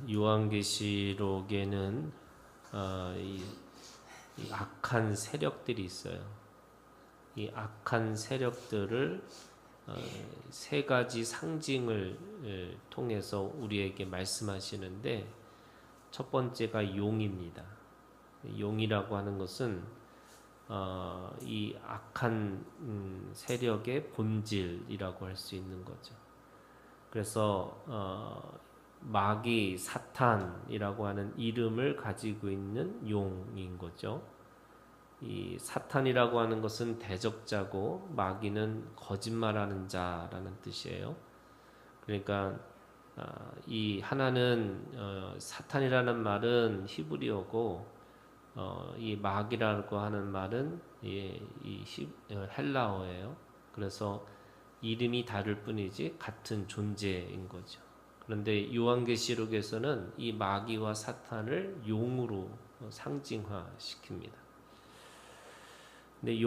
요한계시록에는 이 악한 세력들이 있어요. 이 악한 세력들을 세 가지 상징을 통해서 우리에게 말씀하시는데, 첫 번째가 용입니다. 용이라고 하는 것은 이 악한 세력의 본질이라고 할 수 있는 거죠. 그래서 마귀 사탄이라고 하는 이름을 가지고 있는 용인 거죠. 이 사탄이라고 하는 것은 대적자고 마귀는 거짓말하는 자라는 뜻이에요. 그러니까 이 하나는 사탄이라는 말은 히브리어고, 이 마귀라고 하는 말은 헬라어예요. 그래서 이름이 다를 뿐이지 같은 존재인 거죠. 그런데 요한계시록에서는 이 마귀와 사탄을 용으로 상징화시킵니다. 근데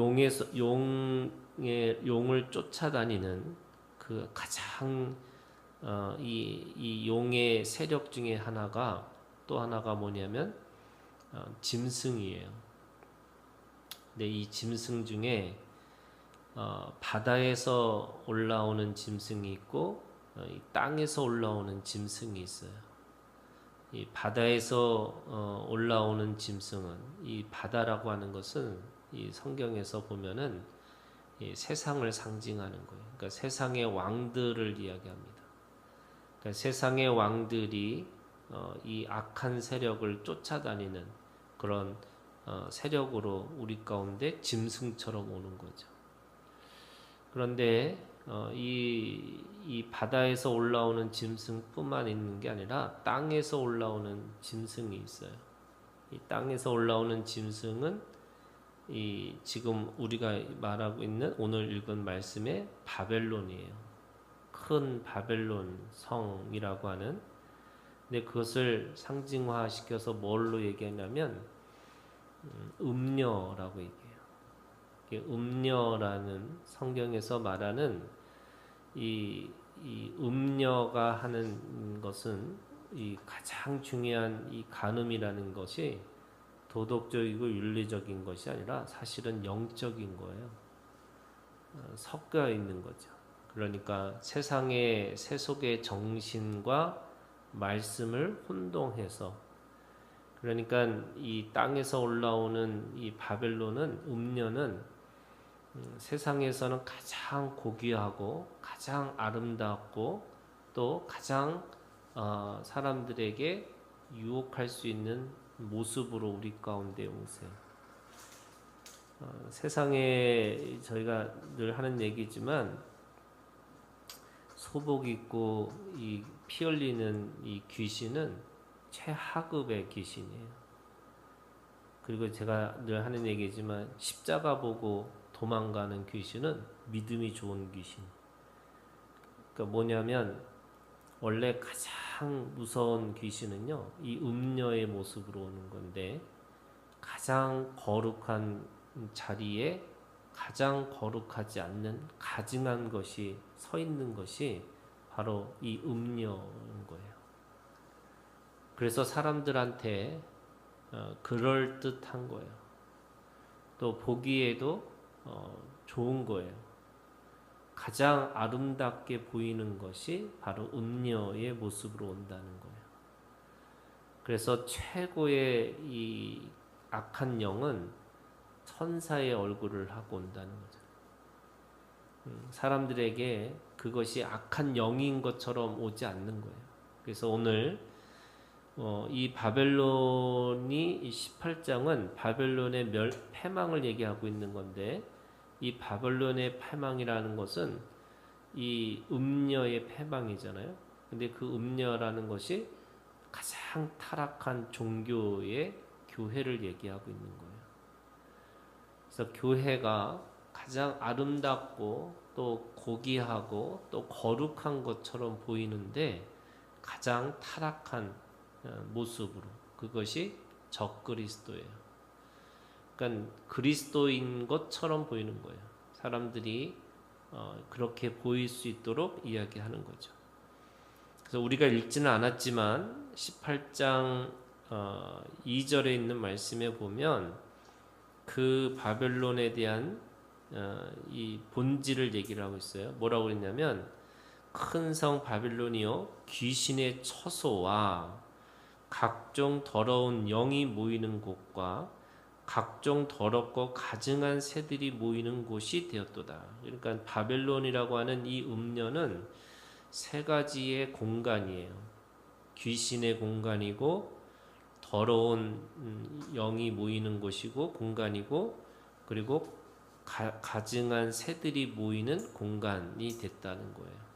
용을 쫓아다니는 그 가장 이 용의 세력 중에 또 하나가 뭐냐면 짐승이에요. 근데 이 짐승 중에 바다에서 올라오는 짐승이 있고 이 땅에서 올라오는 짐승이 있어요. 이 바다에서 올라오는 짐승은, 이 바다라고 하는 것은 이 성경에서 보면은 이 세상을 상징하는 거예요. 그러니까 세상의 왕들을 이야기합니다. 그러니까 세상의 왕들이 이 악한 세력을 쫓아다니는 그런 세력으로 우리 가운데 짐승처럼 오는 거죠. 그런데 이 바다에서 올라오는 짐승뿐만 있는 게 아니라 땅에서 올라오는 짐승이 있어요. 이 땅에서 올라오는 짐승은 이 지금 우리가 말하고 있는 오늘 읽은 말씀의 바벨론이에요. 큰 바벨론 성이라고 하는. 근데 그것을 상징화시켜서 뭘로 얘기하냐면 음녀라고 얘기해요. 음녀라는, 성경에서 말하는 이 음녀가 하는 것은 이 가장 중요한 이 간음이라는 것이 도덕적이고 윤리적인 것이 아니라 사실은 영적인 거예요. 섞여 있는 거죠. 그러니까 세상의 세속의 정신과 말씀을 혼동해서, 그러니까 이 땅에서 올라오는 이 바벨론은, 음녀는 세상에서는 가장 고귀하고 가장 아름답고 또 가장 사람들에게 유혹할 수 있는 모습으로 우리 가운데 오세요. 세상에 저희가 늘 하는 얘기지만 소복 입고 이 피 흘리는 이 귀신은 최하급의 귀신이에요. 그리고 제가 늘 하는 얘기지만 십자가 보고 도망가는 귀신은 믿음이 좋은 귀신. 그러니까 뭐냐면 원래 가장 무서운 귀신은요, 이 음녀의 모습으로 오는 건데, 가장 거룩한 자리에 가장 거룩하지 않는 가증한 것이 서 있는 것이 바로 이 음녀인 거예요. 그래서 사람들한테 그럴듯한 거예요. 또 보기에도 좋은 거예요. 가장 아름답게 보이는 것이 바로 음녀의 모습으로 온다는 거예요. 그래서 최고의 이 악한 영은 천사의 얼굴을 하고 온다는 거죠. 사람들에게 그것이 악한 영인 것처럼 오지 않는 거예요. 그래서 오늘 이 바벨론이, 이 18장은 바벨론의 패망을 얘기하고 있는 건데, 이 바벨론의 패망이라는 것은 이 음녀의 패망이잖아요. 근데 그 음녀라는 것이 가장 타락한 종교의 교회를 얘기하고 있는 거예요. 그래서 교회가 가장 아름답고 또 고귀하고 또 거룩한 것처럼 보이는데 가장 타락한 모습으로, 그것이 적그리스도예요. 그러니까 그리스도인 것처럼 보이는 거예요. 사람들이 그렇게 보일 수 있도록 이야기하는 거죠. 그래서 우리가 읽지는 않았지만 18장 2절에 있는 말씀에 보면 그 바벨론에 대한 이 본질을 얘기를 하고 있어요. 뭐라고 그랬냐면 큰 성 바벨론이요 귀신의 처소와 각종 더러운 영이 모이는 곳과 각종 더럽고 가증한 새들이 모이는 곳이 되었도다. 그러니까 바벨론이라고 하는 이 음녀는 세 가지의 공간이에요. 귀신의 공간이고 더러운 영이 모이는 곳이고 공간이고 그리고 가증한 새들이 모이는 공간이 됐다는 거예요.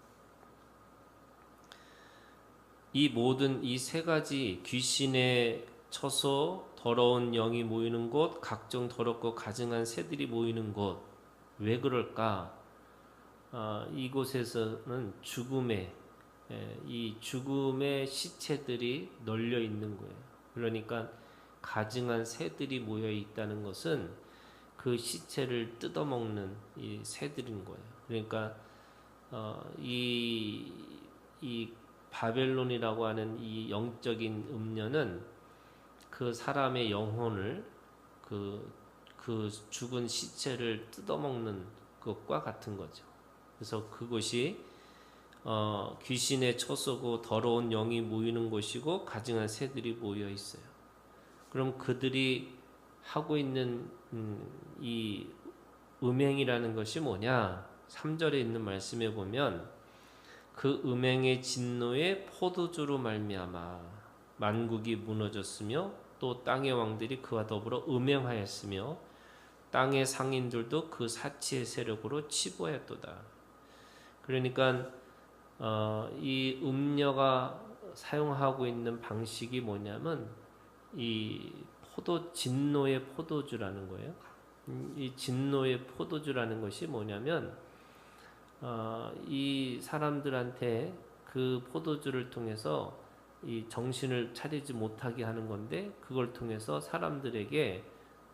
이 모든 이 세 가지 귀신의 처소, 더러운 영이 모이는 곳, 각종 더럽고 가증한 새들이 모이는 곳. 왜 그럴까? 이곳에서는 이 죽음의 시체들이 널려 있는 거예요. 그러니까 가증한 새들이 모여 있다는 것은 그 시체를 뜯어먹는 이 새들인 거예요. 그러니까 이 바벨론이라고 하는 이 영적인 음녀는 그 사람의 영혼을 그 죽은 시체를 뜯어먹는 것과 같은 거죠. 그래서 그곳이 귀신의 처소고 더러운 영이 모이는 곳이고 가증한 새들이 모여 있어요. 그럼 그들이 하고 있는 이 음행이라는 것이 뭐냐? 3절에 있는 말씀에 보면 그 음행의 진노에 포도주로 말미암아 만국이 무너졌으며 또 땅의 왕들이 그와 더불어 음행하였으며 땅의 상인들도 그 사치의 세력으로 치부하였도다. 그러니까 이 음녀가 사용하고 있는 방식이 뭐냐면 이 진노의 포도주라는 거예요. 이 진노의 포도주라는 것이 뭐냐면 이 사람들한테 그 포도주를 통해서 이 정신을 차리지 못하게 하는 건데 그걸 통해서 사람들에게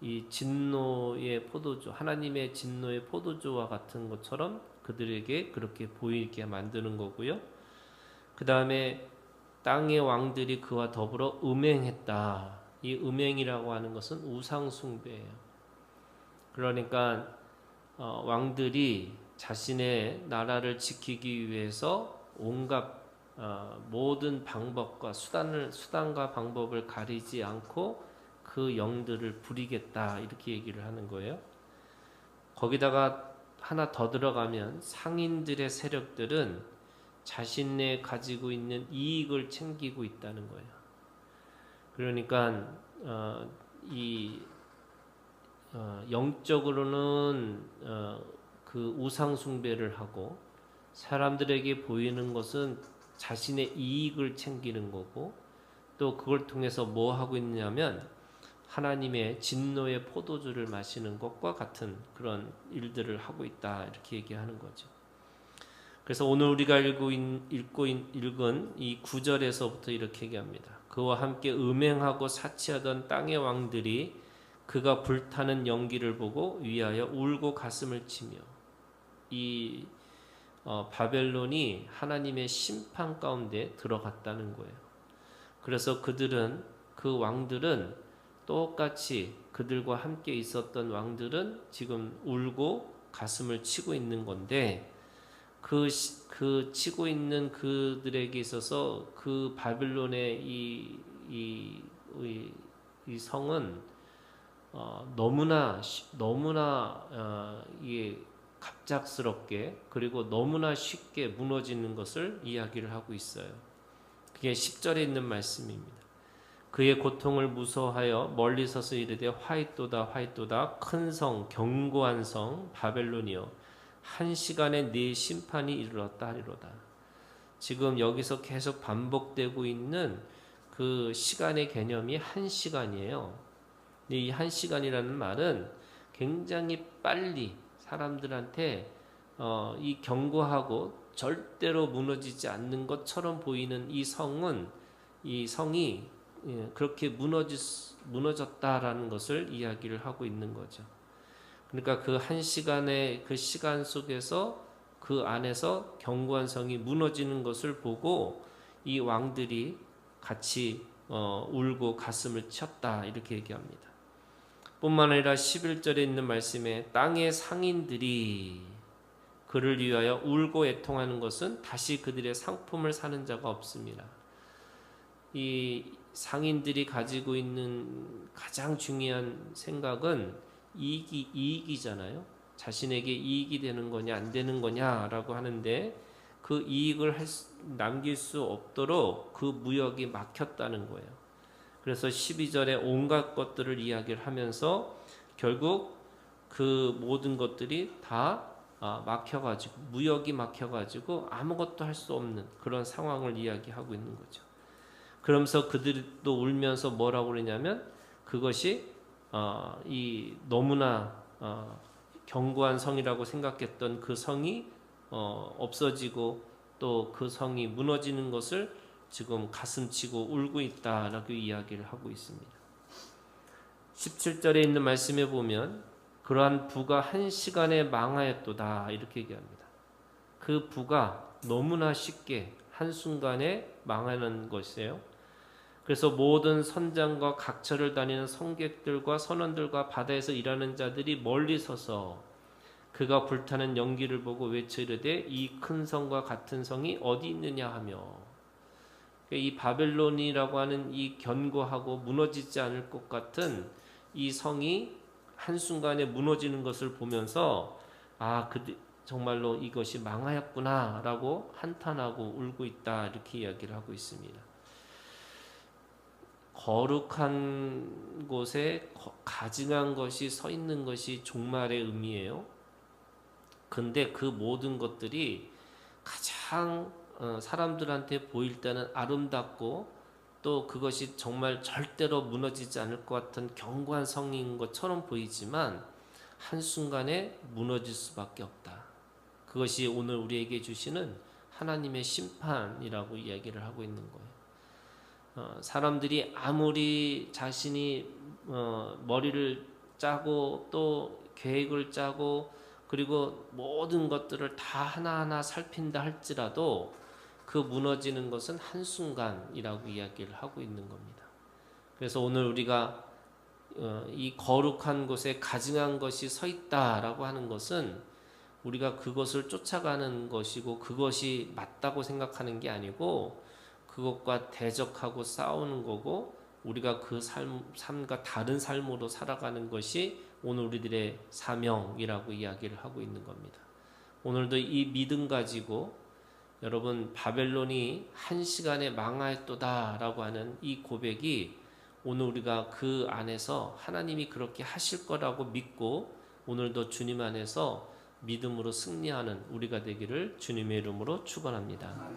이 진노의 포도주, 하나님의 진노의 포도주와 같은 것처럼 그들에게 그렇게 보이게 만드는 거고요. 그 다음에 땅의 왕들이 그와 더불어 음행했다. 이 음행이라고 하는 것은 우상숭배예요. 그러니까 왕들이 자신의 나라를 지키기 위해서 온갖 모든 방법과 수단과 방법을 가리지 않고 그 영들을 부리겠다 이렇게 얘기를 하는 거예요. 거기다가 하나 더 들어가면 상인들의 세력들은 자신네 가지고 있는 이익을 챙기고 있다는 거예요. 그러니까 영적으로는 그 우상 숭배를 하고 사람들에게 보이는 것은 자신의 이익을 챙기는 거고 또 그걸 통해서 뭐 하고 있냐면 하나님의 진노의 포도주를 마시는 것과 같은 그런 일들을 하고 있다 이렇게 얘기하는 거죠. 그래서 오늘 우리가 읽은 이 9절에서부터 이렇게 얘기합니다. 그와 함께 음행하고 사치하던 땅의 왕들이 그가 불타는 연기를 보고 위하여 울고 가슴을 치며 이 바벨론이 하나님의 심판 가운데 들어갔다는 거예요. 그래서 그 왕들은 똑같이 그들과 함께 있었던 왕들은 지금 울고 가슴을 치고 있는 건데 그 치고 있는 그들에게 있어서 그 바벨론의 이 성은 너무나 이게 갑작스럽게 그리고 너무나 쉽게 무너지는 것을 이야기를 하고 있어요. 그게 10절에 있는 말씀입니다. 그의 고통을 무서워하여 멀리 서서 이르되 화이또다 화이또다 큰 성 견고한 성 바벨론이여 한 시간에 네 심판이 이르렀다 하리로다. 지금 여기서 계속 반복되고 있는 그 시간의 개념이 한 시간이에요. 이 한 시간이라는 말은 굉장히 빨리 사람들한테 이 견고하고 절대로 무너지지 않는 것처럼 보이는 이 성이 그렇게 무너졌다라는 것을 이야기를 하고 있는 거죠. 그러니까 그 한 시간의 그 시간 속에서 그 안에서 견고한 성이 무너지는 것을 보고 이 왕들이 같이 울고 가슴을 쳤다 이렇게 얘기합니다. 뿐만 아니라 11절에 있는 말씀에 땅의 상인들이 그를 위하여 울고 애통하는 것은 다시 그들의 상품을 사는 자가 없습니다. 이 상인들이 가지고 있는 가장 중요한 생각은 이익이잖아요. 자신에게 이익이 되는 거냐 안 되는 거냐라고 하는데 그 이익을 남길 수 없도록 그 무역이 막혔다는 거예요. 그래서 12절에 온갖 것들을 이야기를 하면서 결국 그 모든 것들이 다 막혀가지고 무역이 막혀가지고 아무것도 할 수 없는 그런 상황을 이야기하고 있는 거죠. 그러면서 그들도 울면서 뭐라고 그러냐면 그것이 이 너무나 견고한 성이라고 생각했던 그 성이 없어지고 또 그 성이 무너지는 것을 지금 가슴치고 울고 있다라고 이야기를 하고 있습니다. 17절에 있는 말씀에 보면 그러한 부가 한 시간에 망하였도다 이렇게 얘기합니다. 그 부가 너무나 쉽게 한순간에 망하는 것이에요. 그래서 모든 선장과 각처를 다니는 성객들과 선원들과 바다에서 일하는 자들이 멀리 서서 그가 불타는 연기를 보고 외쳐 이르되 이 큰 성과 같은 성이 어디 있느냐 하며, 이 바벨론이라고 하는 이 견고하고 무너지지 않을 것 같은 이 성이 한순간에 무너지는 것을 보면서 정말로 이것이 망하였구나 라고 한탄하고 울고 있다 이렇게 이야기를 하고 있습니다. 거룩한 곳에 가증한 것이 서 있는 것이 종말의 의미예요. 근데 그 모든 것들이 가장 사람들한테 보일 때는 아름답고 또 그것이 정말 절대로 무너지지 않을 것 같은 견고한 성인 것처럼 보이지만 한순간에 무너질 수밖에 없다. 그것이 오늘 우리에게 주시는 하나님의 심판이라고 이야기를 하고 있는 거예요. 사람들이 아무리 자신이 머리를 짜고 또 계획을 짜고 그리고 모든 것들을 다 하나하나 살핀다 할지라도 그 무너지는 것은 한순간이라고 이야기를 하고 있는 겁니다. 그래서 오늘 우리가 이 거룩한 곳에 가증한 것이 서 있다라고 하는 것은 우리가 그것을 쫓아가는 것이고 그것이 맞다고 생각하는 게 아니고 그것과 대적하고 싸우는 거고 우리가 그 삶과 다른 삶으로 살아가는 것이 오늘 우리들의 사명이라고 이야기를 하고 있는 겁니다. 오늘도 이 믿음 가지고 여러분 바벨론이 한 시간에 망하였도다 라고 하는 이 고백이 오늘 우리가 그 안에서 하나님이 그렇게 하실 거라고 믿고 오늘도 주님 안에서 믿음으로 승리하는 우리가 되기를 주님의 이름으로 축원합니다.